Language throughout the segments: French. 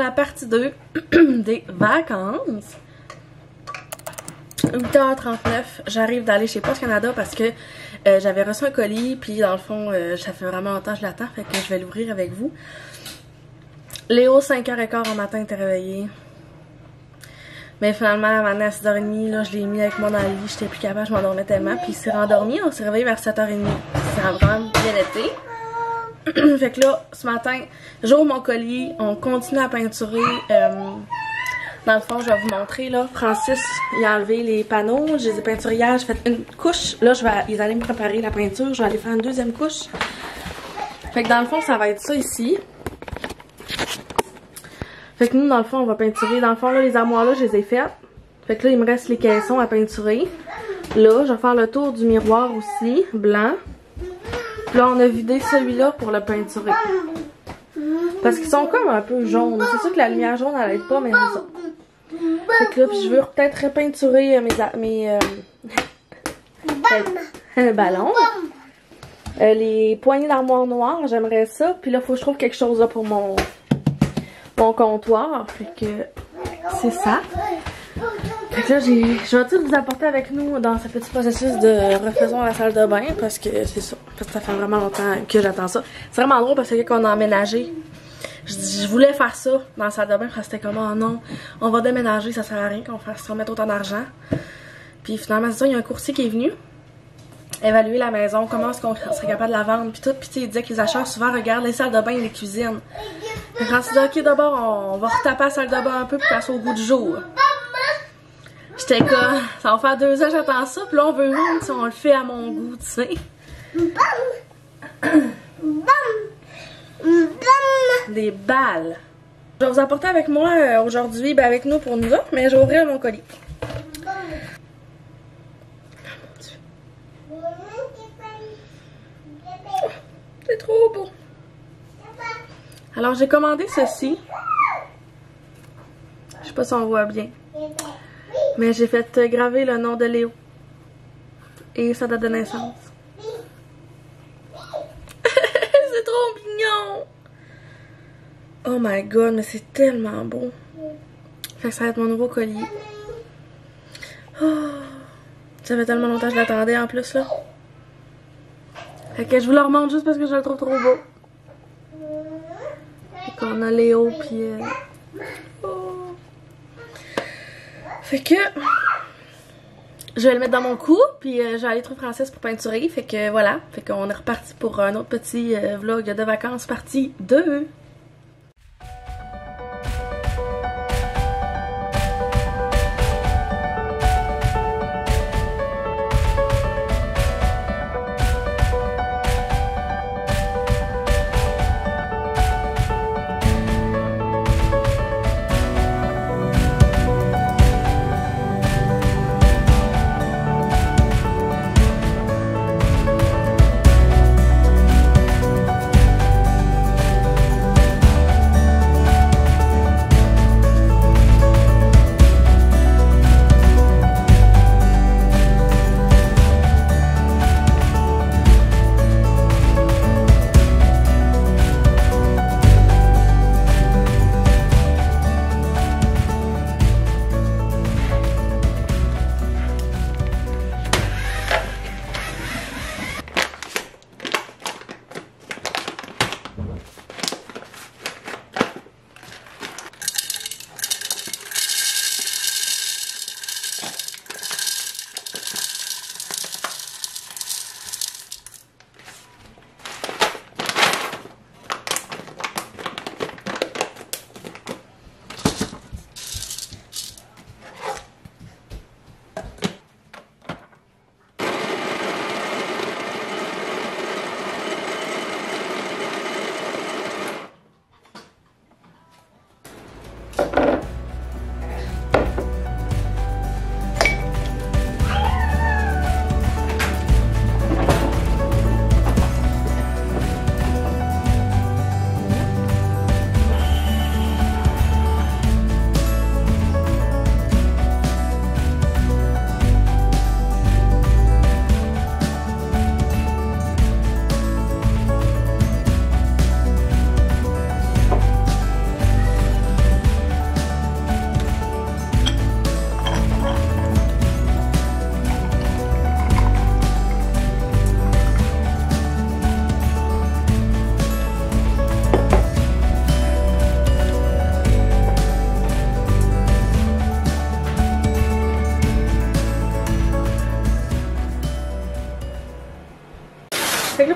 la partie 2 des vacances. 8h39, j'arrive d'aller chez Post Canada parce que j'avais reçu un colis, puis dans le fond, ça fait vraiment longtemps que je l'attends, fait que je vais l'ouvrir avec vous. Léo, 5h15 au matin, était réveillé. Mais finalement, à 6h30, là, je l'ai mis avec moi dans le lit, j'étais plus capable, je m'endormais tellement, puis il s'est rendormi, on s'est réveillé vers 7h30. Ça a vraiment bien été. Fait que là, ce matin, j'ouvre mon collier, on continue à peinturer. Dans le fond, je vais vous montrer, là. Francis, il a enlevé les panneaux, je les ai peinturés hier, j'ai fait une couche. Là, ils allaient me préparer la peinture, je vais aller faire une deuxième couche. Fait que dans le fond, ça va être ça ici. Fait que nous, dans le fond, on va peinturer. Dans le fond, là, les armoires, là, je les ai faites. Fait que là, il me reste les caissons à peinturer. Là, je vais faire le tour du miroir aussi, blanc. Puis là, on a vidé celui-là pour le peinturer. Parce qu'ils sont comme un peu jaunes. C'est sûr que la lumière jaune, elle aide pas, mais c'est ça. Fait que là, puis je veux peut-être repeinturer mes ballons. Les poignées d'armoire noire, j'aimerais ça. Puis là, faut que je trouve quelque chose là pour mon comptoir. Fait que c'est ça. Fait que là, je vais tout vous apporter avec nous dans ce petit processus de refaisons la salle de bain. Parce que c'est ça. Parce que ça fait vraiment longtemps que j'attends ça. C'est vraiment drôle parce que quand on a emménagé, je voulais faire ça dans la salle de bain parce que c'était comme oh non, on va déménager, ça sert à rien qu'on mette autant d'argent. Puis finalement, c'est ça, il y a un courtier qui est venu évaluer la maison, comment est-ce qu'on serait capable de la vendre, puis tout. Puis il disait que les acheteurs souvent regardent les salles de bain et les cuisines. Fait que quand il dit ok, d'abord, on va retaper la salle de bain un peu pour qu'elle soit au goût du jour. J'étais comme, ça va faire 2 ans que j'attends ça, puis là on veut vendre, si on le fait à mon goût, tu sais. Des balles. Je vais vous apporter avec moi aujourd'hui, ben avec nous pour nous autres, mais je vais ouvrir mon colis. Oh, c'est trop beau. Alors j'ai commandé ceci. Je sais pas si on voit bien. Mais j'ai fait graver le nom de Léo. Et sa date de naissance. C'est trop mignon. Oh my god, mais c'est tellement beau. Fait que ça va être mon nouveau collier. Oh, ça fait tellement longtemps que je l'attendais en plus là. Fait que je vous le remonte juste parce que je le trouve trop beau. Fait qu'on a Léo puis... Oh. Fait que... Je vais le mettre dans mon cou, puis je vais aller trouver Francis pour peinturer. Fait que voilà. Fait qu'on est reparti pour un autre petit vlog de vacances partie 2.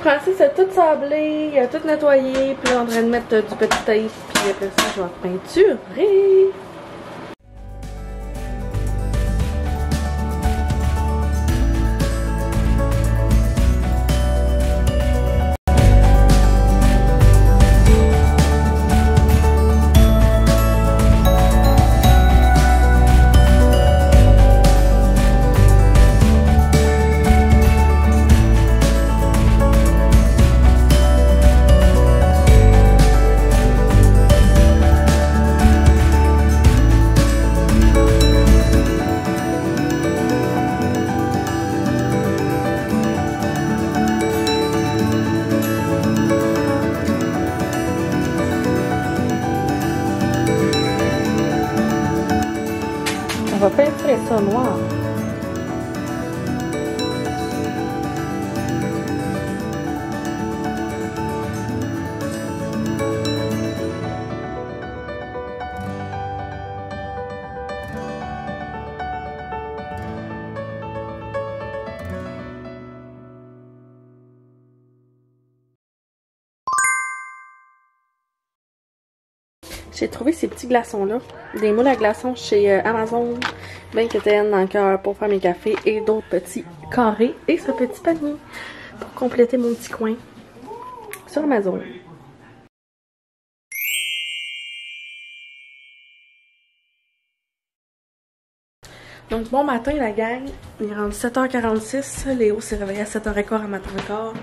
Francis a tout sablé, il a tout nettoyé, puis là, on est en train de mettre du petit tape, puis après ça, je vais peinturer. On va peinturer ça noir. J'ai trouvé ces petits glaçons-là, des moules à glaçons chez Amazon, bien quétaines dans le cœur pour faire mes cafés et d'autres petits carrés et ce petit panier pour compléter mon petit coin sur Amazon. Donc bon matin la gang, il est rendu 7h46, Léo s'est réveillé à 7h15 à matin encore.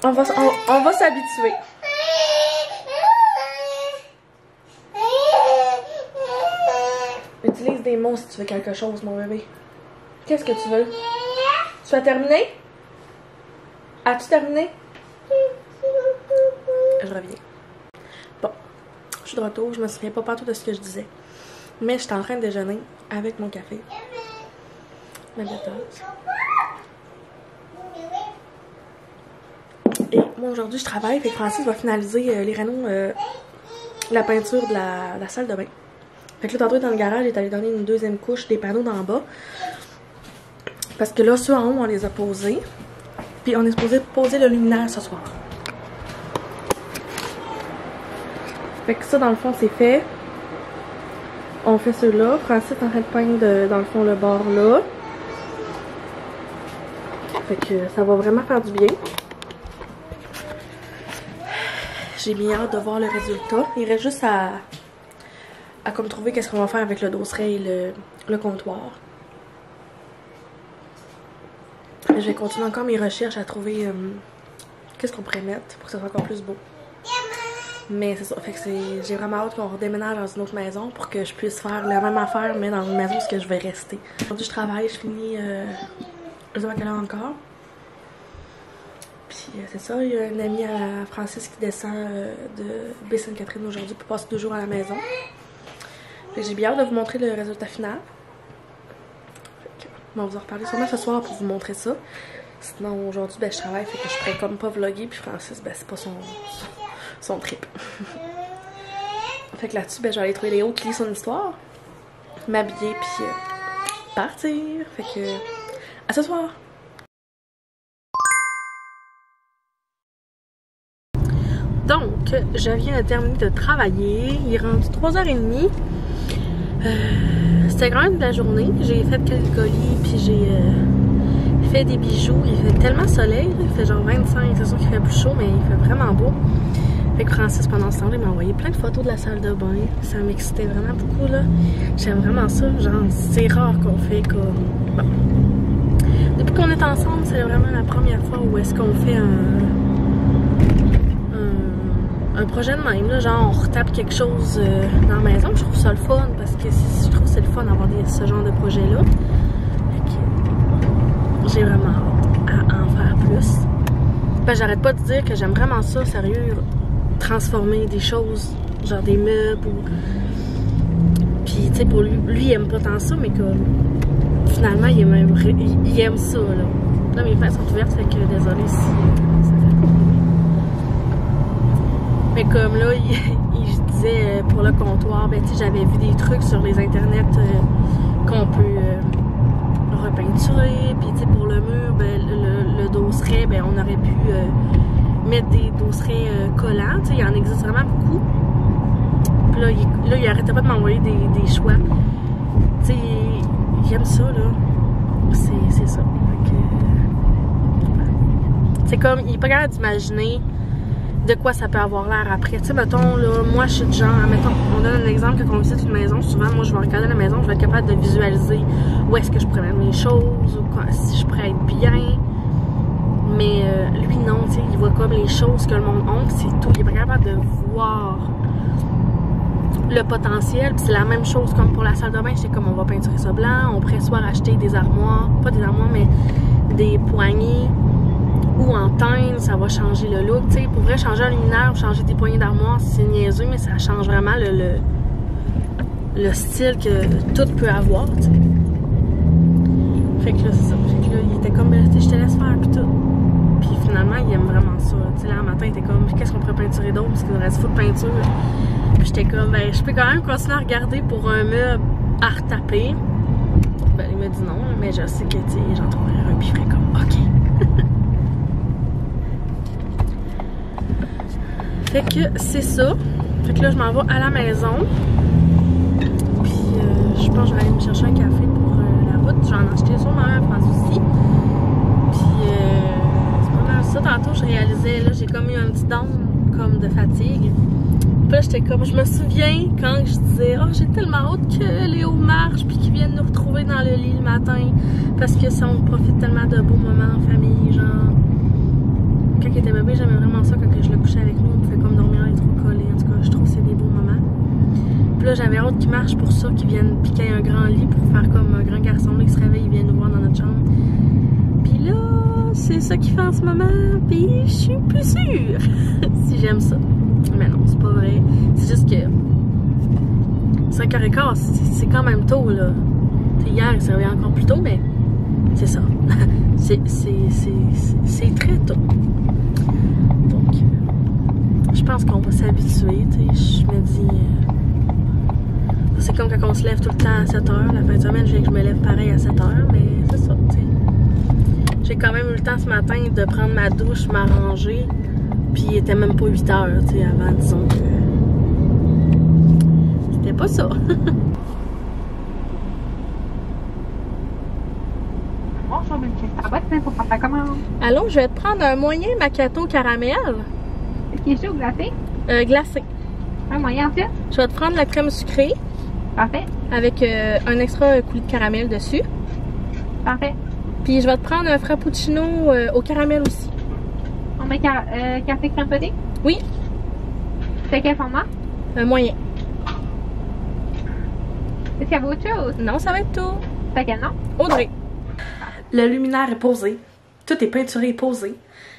On va s'habituer. Utilise des mots si tu veux quelque chose, mon bébé. Qu'est-ce que tu veux? Tu as terminé? As-tu terminé? Je reviens. Bon, je suis de retour. Je me souviens pas partout de ce que je disais. Mais j'étais en train de déjeuner avec mon café. Ma tasse. Et moi, aujourd'hui, je travaille. Fait que Francis va finaliser les rénaux, la peinture de la salle de bain. Fait que là, tantôt, dans le garage, il est allé donner une deuxième couche des panneaux d'en bas. Parce que là, ceux en haut, on les a posés. Puis on est supposé poser le luminaire ce soir. Fait que ça, dans le fond, c'est fait. On fait ceux-là. Francis est en train de peindre, dans le fond, le bord là. Fait que ça va vraiment faire du bien. J'ai bien hâte de voir le résultat. Il reste juste à comme trouver qu'est-ce qu'on va faire avec le dosseret et le comptoir. Je vais continuer encore mes recherches à trouver qu'est-ce qu'on pourrait mettre pour que ça soit encore plus beau. Mais c'est ça, fait que j'ai vraiment hâte qu'on redéménage dans une autre maison pour que je puisse faire la même affaire mais dans une maison où je vais rester. Aujourd'hui je travaille, je finis je sais pas quelle heure encore. Puis c'est ça, il y a un ami à Francis qui descend de Baie-Sainte-Catherine aujourd'hui pour passer 2 jours à la maison. J'ai bien hâte de vous montrer le résultat final. On va vous en reparler sûrement ce soir pour vous montrer ça. Sinon aujourd'hui ben, je travaille, fait que je pourrais comme pas vlogger. Puis Francis, ben c'est pas son trip. Fait que là-dessus, ben, je vais aller trouver Léo qui lit son histoire, m'habiller puis partir. Fait que à ce soir. Donc, je viens de terminer de travailler. Il est rendu 3h30. C'était quand même de la journée. J'ai fait quelques colis, puis j'ai fait des bijoux. Il fait tellement soleil, là. Il fait genre 25. C'est sûr qu'il fait plus chaud, mais il fait vraiment beau. Fait que Francis, pendant ce temps-là, il m'a envoyé plein de photos de la salle de bain. Ça m'excitait vraiment beaucoup, là. J'aime vraiment ça. Genre, c'est rare qu'on fait comme... Bon. Depuis qu'on est ensemble, c'est vraiment la première fois où est-ce qu'on fait un projet de même, là, genre on retape quelque chose dans la maison. Je trouve ça le fun parce que je trouve que c'est le fun d'avoir ce genre de projet-là. J'ai vraiment hâte à en faire plus. Ben, j'arrête pas de dire que j'aime vraiment ça, sérieux, transformer des choses, genre des meubles ou... Puis, tu sais, pour lui, il aime pas tant ça, mais comme, finalement, il aime ça, là. Là, mes fenêtres sont ouvertes, fait que, désolé si ça fait pas. Mais comme là, je disais pour le comptoir, ben tu sais, j'avais vu des trucs sur les internets qu'on peut repeinturer. Puis tu sais, pour le mur, ben, le dosseret, ben, on aurait pu mettre des dosserets collants. Tu sais, il y en existe vraiment beaucoup. Puis là, il arrêtait pas de m'envoyer des choix. Tu sais, il aime ça, là. C'est ça. C'est comme, il est pas capable d'imaginer de quoi ça peut avoir l'air après. Tu sais, mettons, là, moi, je suis du genre, mettons, on donne un exemple, quand on visite une maison, souvent, moi, je vais regarder la maison, je vais être capable de visualiser où est-ce que je pourrais mettre mes choses, ou quoi, si je pourrais être bien. Mais lui, non, tu sais, il voit comme les choses que le monde a, c'est tout. Il est pas capable de voir le potentiel. Puis c'est la même chose comme pour la salle de bain. J'étais comme, on va peinturer ça blanc, on pourrait soit racheter des armoires, pas des armoires, mais des poignées ou en teinte, ça va changer le look. Tu sais, pour vrai, changer un luminaire ou changer des poignées d'armoire, c'est niaiseux, mais ça change vraiment le style que tout peut avoir, tu sais. Fait que là, c'est ça. Fait que là, il était comme, je te laisse faire, pis tout. Puis finalement, il aime vraiment ça. Tu sais, là, un matin, il était comme, qu'est-ce qu'on pourrait peinturer d'autre, parce qu'il nous reste fou de peinture. Puis j'étais comme, ben, je peux quand même continuer à regarder pour un meuble à retaper. Ben, il m'a dit non, mais je sais que, tu sais, j'en trouverais un, puis il ferait comme, ok. Fait que c'est ça. Fait que là, je m'en vais à la maison. Puis je pense que je vais aller me chercher un café pour la route. J'en ai acheté sûrement un en France aussi. Puis c'est pas mal ça. Tantôt, je réalisais, là, j'ai comme eu un petit down comme de fatigue. Puis là, j'étais comme, je me souviens quand je disais, oh, j'ai tellement hâte que Léo marche puis qu'il vienne nous retrouver dans le lit le matin. Parce que ça, on profite tellement de beaux moments en famille, genre. Quand il était bébé, j'aimais vraiment ça quand je le couchais avec nous. On pouvait comme dormir les trois collés. En tout cas, je trouve que c'est des beaux moments. Puis là, j'avais hâte qu'il marche pour ça, qu'il vienne piquer un grand lit pour faire comme un grand garçon. Là, il se réveille, il vient nous voir dans notre chambre. Puis là, c'est ça qu'il fait en ce moment. Puis je suis plus sûre si j'aime ça. Mais non, c'est pas vrai. C'est juste que 5h15, c'est quand même tôt, là. T'sais, hier, il s'est réveillé encore plus tôt, mais c'est ça. C'est très tôt. Donc, je pense qu'on va s'habituer, tu sais. Je me dis... c'est comme quand on se lève tout le temps à 7h. La fin de semaine, je viens que je me lève pareil à 7h, mais c'est ça, tu sais. J'ai quand même eu le temps ce matin de prendre ma douche, m'arranger, puis il était même pas 8h, tu sais, avant, disons que... C'était pas ça. Allô, je vais te prendre un moyen macchiato caramel. Est-ce qu'il est chaud ou glacé? Glacé. Un moyen en fait? Je vais te prendre la crème sucrée. Parfait. Avec un extra coulis de caramel dessus. Parfait. Puis je vais te prendre un frappuccino au caramel aussi. On met café crème fouettée? Oui. C'est quel format? Moyen. Est-ce qu'il y avait autre chose? Non, ça va être tout. C'est quel nom? Audrey. Le luminaire est posé. Tout est peinturé et posé.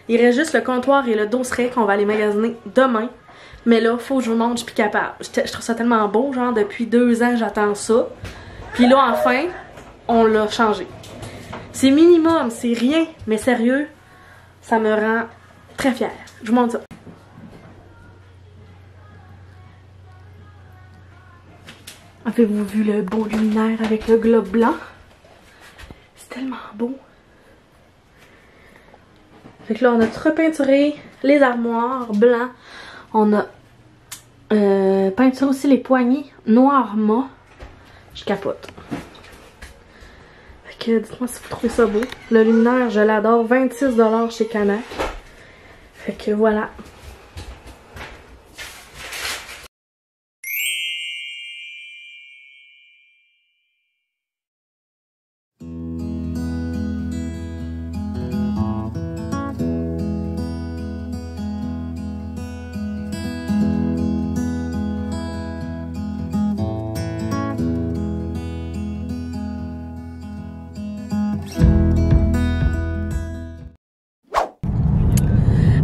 Il reste juste le comptoir et le dosseret qu'on va aller magasiner demain. Mais là, faut que je vous montre, je suis plus capable. Je trouve ça tellement beau, genre depuis 2 ans, j'attends ça. Puis là, enfin, on l'a changé. C'est minimum, c'est rien, mais sérieux, ça me rend très fière. Je vous montre ça. Avez-vous vu le beau luminaire avec le globe blanc? C'est tellement beau. Fait que là, on a repeinturé les armoires blancs. On a peinturé aussi les poignées noir mat. Je capote. Fait que dites-moi si vous trouvez ça beau. Le luminaire, je l'adore. 26$ chez Canac. Fait que voilà.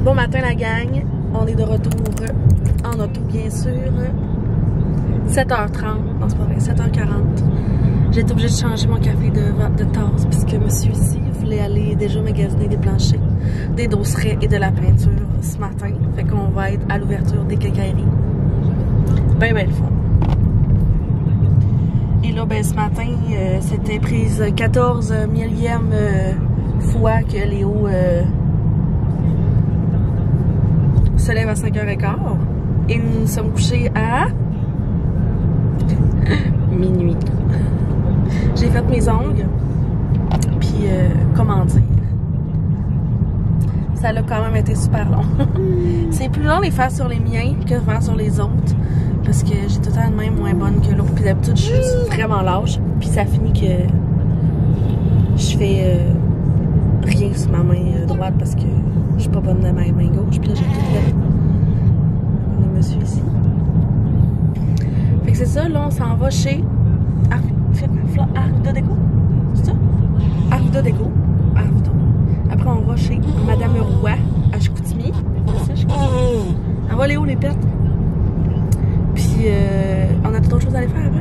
Bon matin la gang, on est de retour en auto bien sûr. 7h30, non c'est pas vrai, 7h40. J'ai été obligée de changer mon café de tasse puisque monsieur ici voulait aller déjà magasiner des planchers, des dosserets et de la peinture ce matin. Fait qu'on va être à l'ouverture des quincailleries. Ben le fun. Et là, ben ce matin, c'était prise 14 millième fois que Léo se lève à 5h15. Et nous nous sommes couchés à minuit. J'ai fait mes ongles. Puis, comment dire? Ça a quand même été super long. C'est plus long les faire sur les miens que de faire sur les autres. Parce que j'ai tout le temps de même moins bonne que l'autre. Puis d'habitude, je suis vraiment lâche. Puis ça finit que je fais rien sur ma main droite parce que je suis pas bonne de ma main gauche. Puis là, j'ai tout fait. On a monsieur ici. Fait que c'est ça, là, on s'en va chez Arruda Déco. C'est ça? Arruda Déco. Arruda. Après, on va chez Madame Roy à Chicoutimi. C'est ça, Chicoutimi? On va aller où les pets? Puis, on a d'autres choses à aller faire après?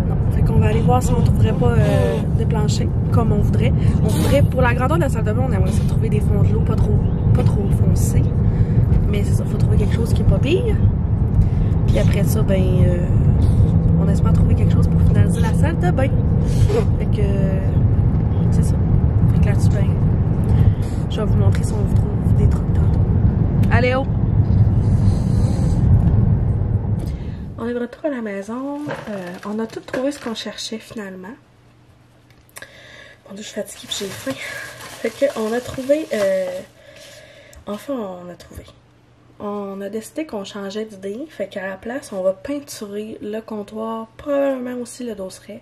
Non. Fait qu'on va aller voir si on ne trouverait pas des planchers comme on voudrait. On voudrait, pour la grandeur de la salle de bain, on aimerait essayer de trouver des fonds de l'eau pas trop foncés. Mais c'est ça, il faut trouver quelque chose qui est pas pire. Puis après ça, ben, on espère trouver quelque chose pour finaliser la salle de bain. Fait que, c'est ça. Fait que là-dessus, ben, je vais vous montrer si on vous trouve des trucs tantôt. Allez, oh! On est de retour à la maison. On a tout trouvé ce qu'on cherchait finalement. Mon Dieu, je suis fatiguée puis j'ai faim. Fait que on a trouvé... enfin, on a décidé qu'on changeait d'idée. Fait qu'à la place, on va peinturer le comptoir, probablement aussi le dosseret.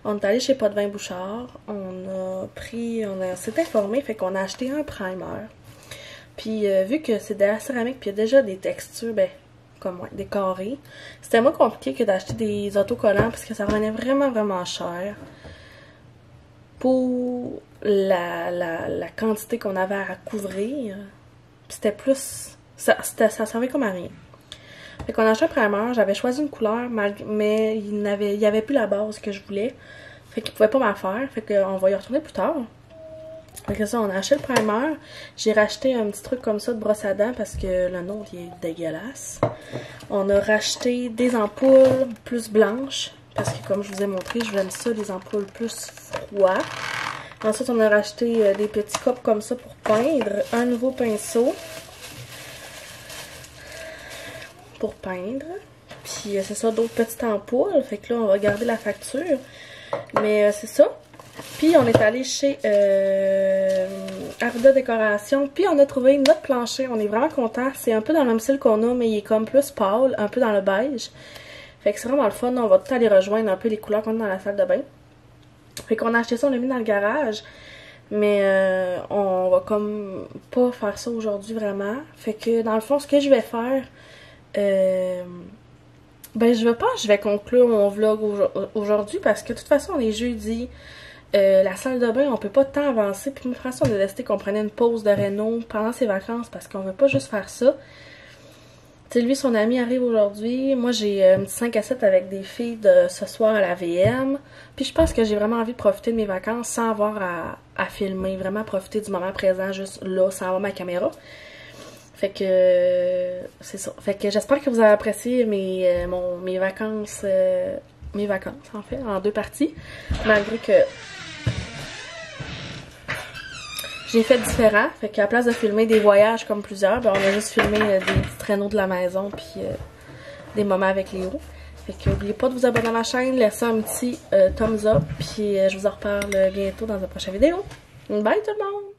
On est allé chez Pas de Vin Bouchard. On s'est informé, fait qu'on a acheté un primer. Puis vu que c'est de la céramique puis il y a déjà des textures, ben, comme ouais, des carrés, c'était moins compliqué que d'acheter des autocollants parce que ça revenait vraiment, vraiment cher. Pour la quantité qu'on avait à couvrir, c'était plus... Ça servait comme à rien. Fait qu'on a acheté un primer, j'avais choisi une couleur, mais il n'y avait plus la base que je voulais. Fait qu'il pouvait pas m'en faire. Fait qu'on va y retourner plus tard. Fait que ça, on a acheté le primer. J'ai racheté un petit truc comme ça de brosse à dents parce que le nôtre il est dégueulasse. On a racheté des ampoules plus blanches. Parce que comme je vous ai montré, je voulais ça, des ampoules plus froides. Ensuite, on a racheté des petits copes comme ça pour peindre. Un nouveau pinceau pour peindre. Puis c'est ça, d'autres petites ampoules. Fait que là, on va garder la facture. Mais c'est ça. Puis on est allé chez Arruda Décoration. Puis on a trouvé notre plancher. On est vraiment contents. C'est un peu dans le même style qu'on a, mais il est comme plus pâle, un peu dans le beige. Fait que c'est vraiment le fun. On va tout aller rejoindre un peu les couleurs qu'on a dans la salle de bain. Fait qu'on a acheté ça, on l'a mis dans le garage. Mais on va comme pas faire ça aujourd'hui vraiment. Fait que dans le fond, ce que je vais faire... ben je vais conclure mon vlog aujourd'hui parce que de toute façon on est jeudi. La salle de bain on peut pas tant avancer. Puis François on a décidé qu'on prenait une pause de réno pendant ses vacances parce qu'on veut pas juste faire ça. Tu sais, lui son ami arrive aujourd'hui. Moi j'ai un petit 5 à 7 avec des filles de ce soir à la VM. Puis je pense que j'ai vraiment envie de profiter de mes vacances sans avoir à filmer. Vraiment profiter du moment présent juste là sans avoir ma caméra. Fait que c'est ça. Fait que j'espère que vous avez apprécié mes vacances en fait, en 2 parties. Malgré que j'ai fait différent. Fait qu'à la place de filmer des voyages comme plusieurs, ben on a juste filmé des petits traîneaux de la maison puis des moments avec Léo. Fait que n'oubliez pas de vous abonner à ma chaîne, laissez un petit thumbs up puis je vous en reparle bientôt dans une prochaine vidéo. Bye tout le monde!